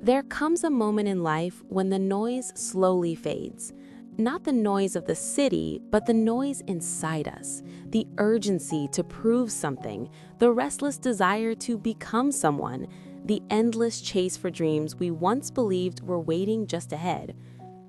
There comes a moment in life when the noise slowly fades. Not the noise of the city, but the noise inside us. The urgency to prove something, the restless desire to become someone, the endless chase for dreams we once believed were waiting just ahead.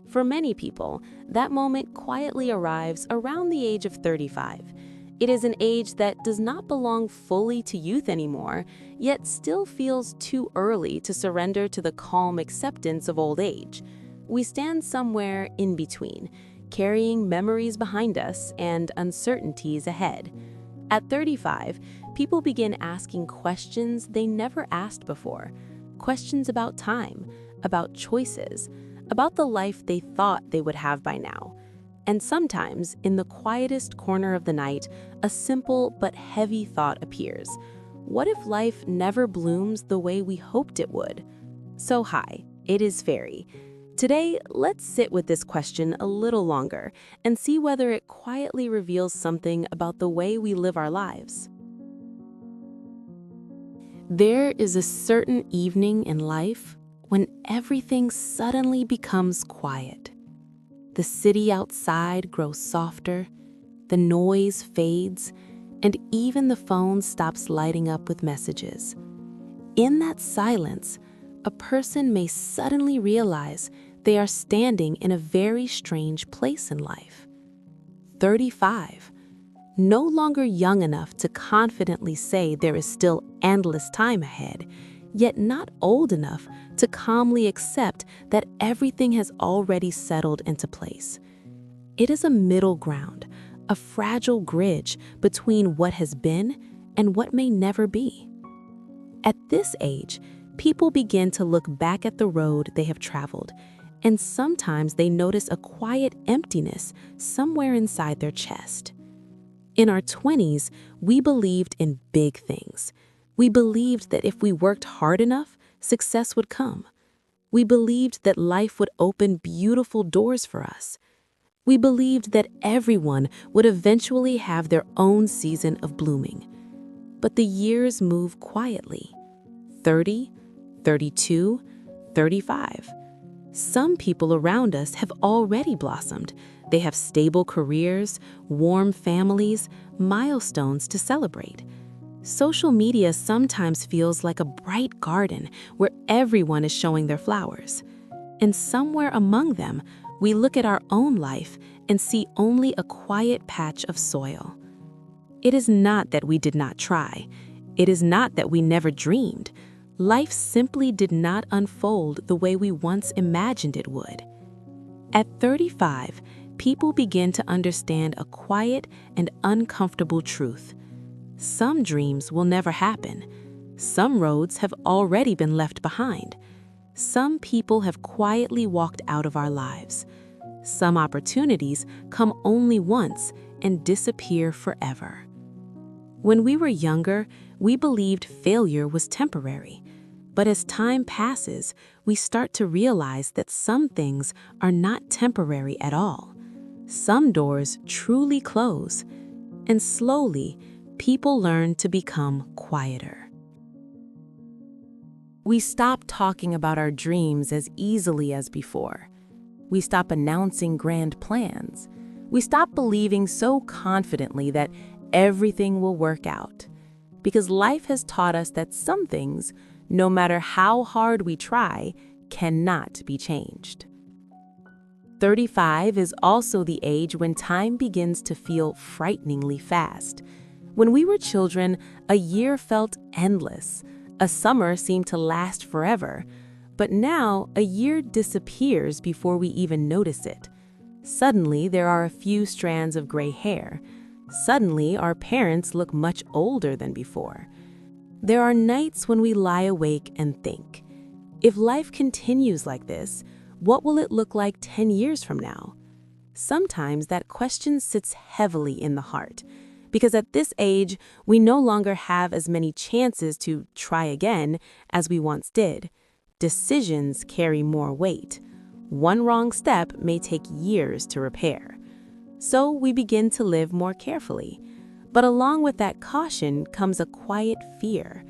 For many people, that moment quietly arrives around the age of 35. It is an age that does not belong fully to youth anymore, yet still feels too early to surrender to the calm acceptance of old age. We stand somewhere in between, carrying memories behind us and uncertainties ahead. At 35, people begin asking questions they never asked before. Questions about time, about choices, about the life they thought they would have by now. And sometimes, in the quietest corner of the night, a simple but heavy thought appears. What if life never blooms the way we hoped it would? So hi, it is Fairy. Today, let's sit with this question a little longer and see whether it quietly reveals something about the way we live our lives. There is a certain evening in life when everything suddenly becomes quiet. The city outside grows softer, the noise fades, and even the phone stops lighting up with messages. In that silence, a person may suddenly realize they are standing in a very strange place in life. 35, no longer young enough to confidently say there is still endless time ahead, yet not old enough to calmly accept that everything has already settled into place. It is a middle ground, a fragile bridge between what has been and what may never be. At this age, people begin to look back at the road they have traveled, and sometimes they notice a quiet emptiness somewhere inside their chest. In our 20s, we believed in big things. We believed that if we worked hard enough, success would come. We believed that life would open beautiful doors for us. We believed that everyone would eventually have their own season of blooming. But the years move quietly. 30, 32, 35. Some people around us have already blossomed. They have stable careers, warm families, milestones to celebrate. Social media sometimes feels like a bright garden where everyone is showing their flowers. And somewhere among them, we look at our own life and see only a quiet patch of soil. It is not that we did not try. It is not that we never dreamed. Life simply did not unfold the way we once imagined it would. At 35, people begin to understand a quiet and uncomfortable truth. Some dreams will never happen. Some roads have already been left behind. Some people have quietly walked out of our lives. Some opportunities come only once and disappear forever. When we were younger, we believed failure was temporary. But as time passes, we start to realize that some things are not temporary at all. Some doors truly close, and slowly, people learn to become quieter. We stop talking about our dreams as easily as before. We stop announcing grand plans. We stop believing so confidently that everything will work out. Because life has taught us that some things, no matter how hard we try, cannot be changed. 35 is also the age when time begins to feel frighteningly fast. When we were children, a year felt endless. A summer seemed to last forever. But now, a year disappears before we even notice it. Suddenly, there are a few strands of gray hair. Suddenly, our parents look much older than before. There are nights when we lie awake and think, if life continues like this, what will it look like 10 years from now? Sometimes that question sits heavily in the heart, because at this age, we no longer have as many chances to try again as we once did. Decisions carry more weight. One wrong step may take years to repair. So we begin to live more carefully. But along with that caution comes a quiet fear.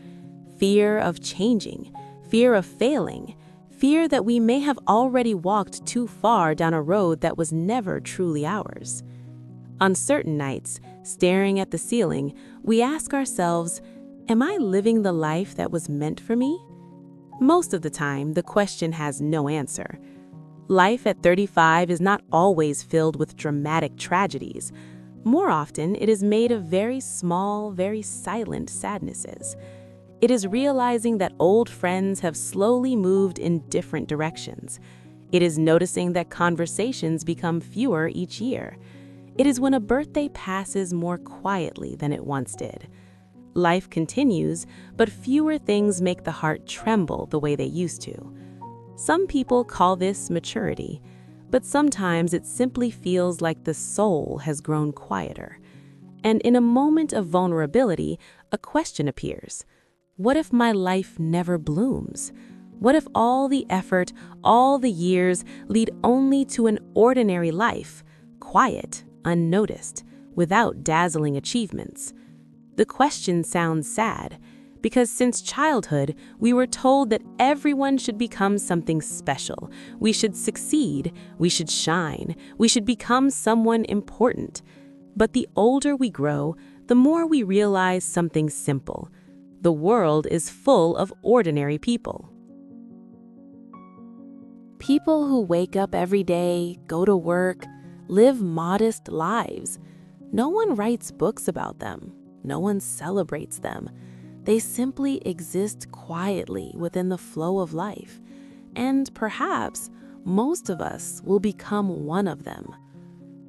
Fear of changing, fear of failing, fear that we may have already walked too far down a road that was never truly ours. On certain nights, staring at the ceiling, we ask ourselves, am I living the life that was meant for me? Most of the time, the question has no answer. Life at 35 is not always filled with dramatic tragedies. More often, it is made of very small, very silent sadnesses. It is realizing that old friends have slowly moved in different directions. It is noticing that conversations become fewer each year. It is when a birthday passes more quietly than it once did. Life continues, but fewer things make the heart tremble the way they used to. Some people call this maturity, but sometimes it simply feels like the soul has grown quieter. And in a moment of vulnerability, a question appears. What if my life never blooms? What if all the effort, all the years lead only to an ordinary life, quiet, unnoticed, without dazzling achievements? The question sounds sad, because since childhood, we were told that everyone should become something special. We should succeed, we should shine, we should become someone important. But the older we grow, the more we realize something simple. The world is full of ordinary people. People who wake up every day, go to work, live modest lives. No one writes books about them. No one celebrates them. They simply exist quietly within the flow of life. And perhaps most of us will become one of them.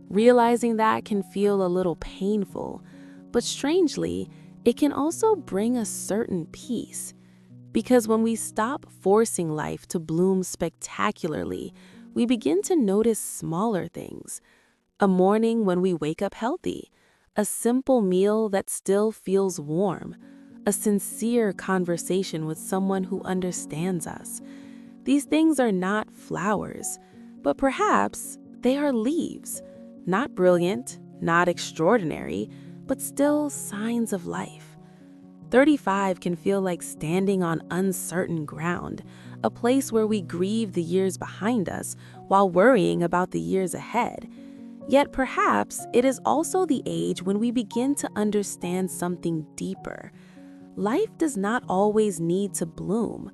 Realizing that can feel a little painful, but strangely, it can also bring a certain peace. Because when we stop forcing life to bloom spectacularly, we begin to notice smaller things. A morning when we wake up healthy, a simple meal that still feels warm, a sincere conversation with someone who understands us. These things are not flowers, but perhaps they are leaves. Not brilliant, not extraordinary, but still signs of life. 35 can feel like standing on uncertain ground, a place where we grieve the years behind us while worrying about the years ahead. Yet perhaps it is also the age when we begin to understand something deeper. Life does not always need to bloom.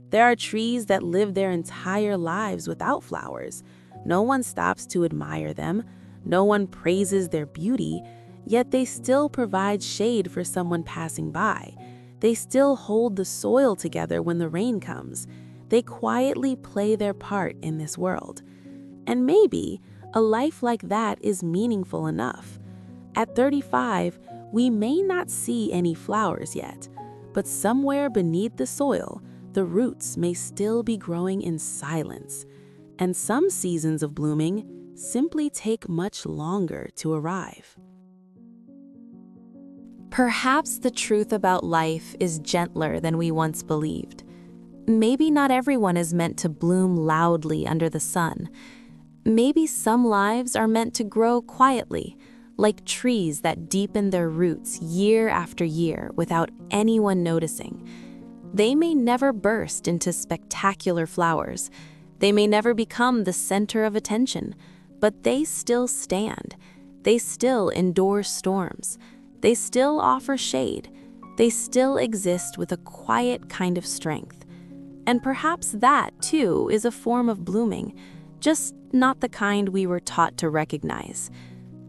There are trees that live their entire lives without flowers. No one stops to admire them. No one praises their beauty, yet they still provide shade for someone passing by. They still hold the soil together when the rain comes. They quietly play their part in this world. And maybe a life like that is meaningful enough. At 35, we may not see any flowers yet, but somewhere beneath the soil, the roots may still be growing in silence. And some seasons of blooming simply take much longer to arrive. Perhaps the truth about life is gentler than we once believed. Maybe not everyone is meant to bloom loudly under the sun. Maybe some lives are meant to grow quietly, like trees that deepen their roots year after year without anyone noticing. They may never burst into spectacular flowers. They may never become the center of attention, but they still stand. They still endure storms. They still offer shade. They still exist with a quiet kind of strength. And perhaps that, too, is a form of blooming, just not the kind we were taught to recognize.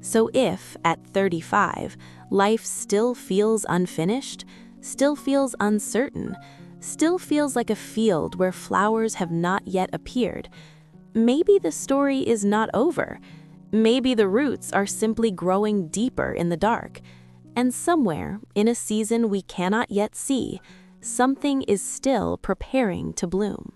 So if, at 35, life still feels unfinished, still feels uncertain, still feels like a field where flowers have not yet appeared, maybe the story is not over. Maybe the roots are simply growing deeper in the dark. And somewhere, in a season we cannot yet see, something is still preparing to bloom.